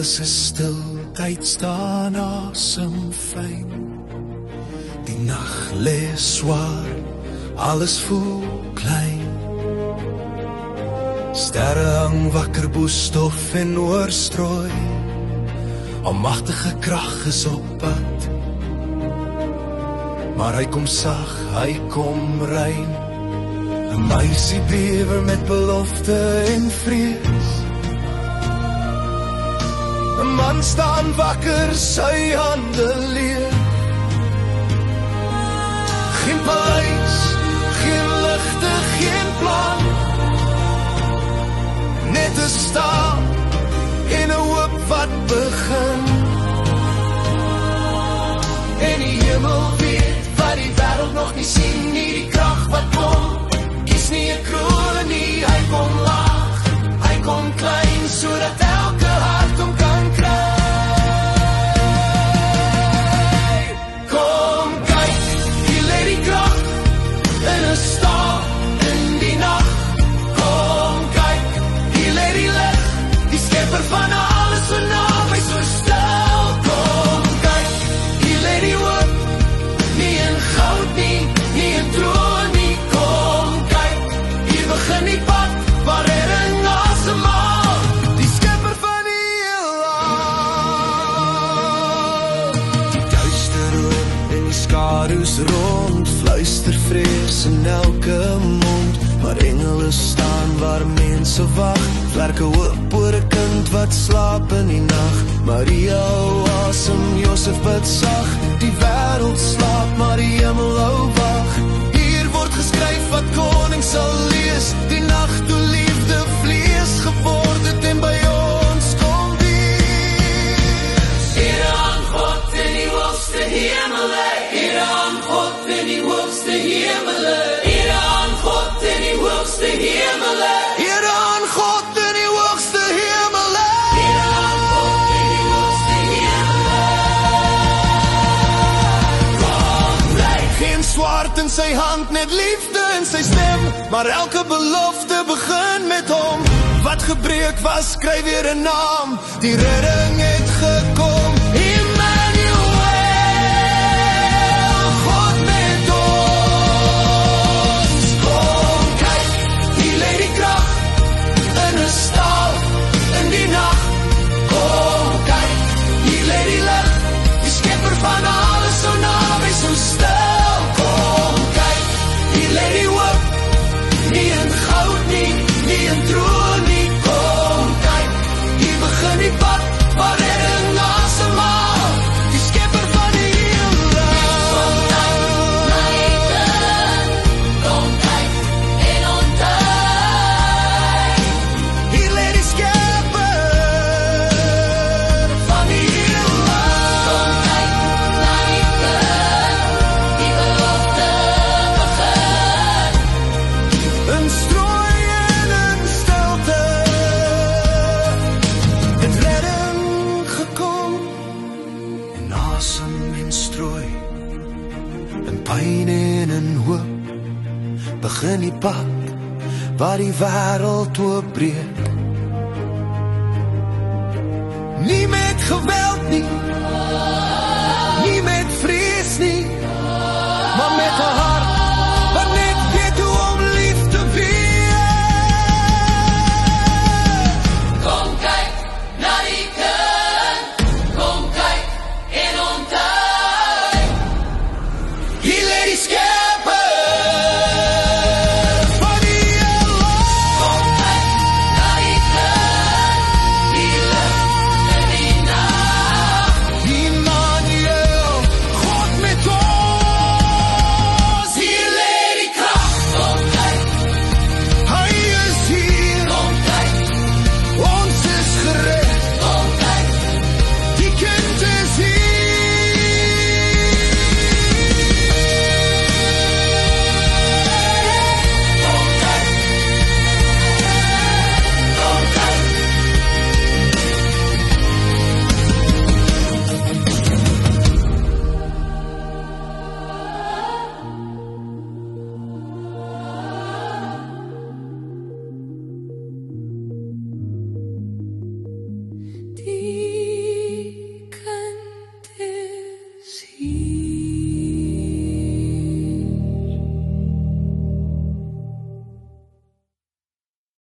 Alles is stil, tyd staan asem fyn. Die nag lê swaar, alles voel klein. Sterre hang wakker, boestof en oorstrooi. Almagtige krag is op pad. Maar hy kom sag, hy kom rein. 'n Meisie bewe met belofte en vrees. 'n Man staan wakker, sy hande leeg. Geen paleis, geen ligte, geen plan. Net 'n staan en 'n hoop wat begin. En die hemel weet wat die wêreld nog nie sien nie. Die krag wat kom, kies nie 'n kroon nie. Hy kom laag, hy kom klein, sodat elke hart hom kan kry. Kom kyk, hier lê die krag in 'n staal in die nag. Kom kyk, hier lê die lig, die skepper van alles so naby, so stil. Kom kyk, hier lê die hoop, nie in goud nie, nie in troon nie. Kom kyk, hier begin die pad waar redding asemhaal, die skepper van die heelal. Die duister loop en die skadu's rond, fluister vrees in elke mond. Maar engele staan waar mense wag, vlerke hoop oor 'n kind wat slaap in die nag. Maria hou asem, Josef bid sag, die wêreld slaap, maar die hemel hou wag. Hier word geskryf wat koning sal lees, die nag toe liefde vlees geword het en by ons kom wees. Here aan God in die hoogste hemele, Here aan God in die hoogste hemele, Here aan God in die hoogste hemele, Here aan God in die hoogste hemele, Here aan God in die hoogste hemele. God bly geen swart in sy hand, net liefde in sy stem, maar elke belofte begin met hom. Wat gebreek was, skryf weer 'n naam, die redding het gekom. Emmanuel, God met ons. Kom kyk, hier lê die krag in 'n staal in die nag. Kom kyk, hier lê die lig, die skepper van alles so naby, so stil. Kom kyk, hier lê die hoop, nie in goud nie, nie in troon nie. Kom kyk, hier begin die pad waar redding asemhaal, die skepper van die heelal. Kom kyk en ontdek, hier lê die skepper van die heelal. Kom kyk, die belofte begin, in strooi en in stilte, het redding gekom, in asem en strooi, in pyn en in hoop, begin die pad waar die wêreld oopbreek. Nie met geweld nie, nie met vrees nie, maar met 'n hart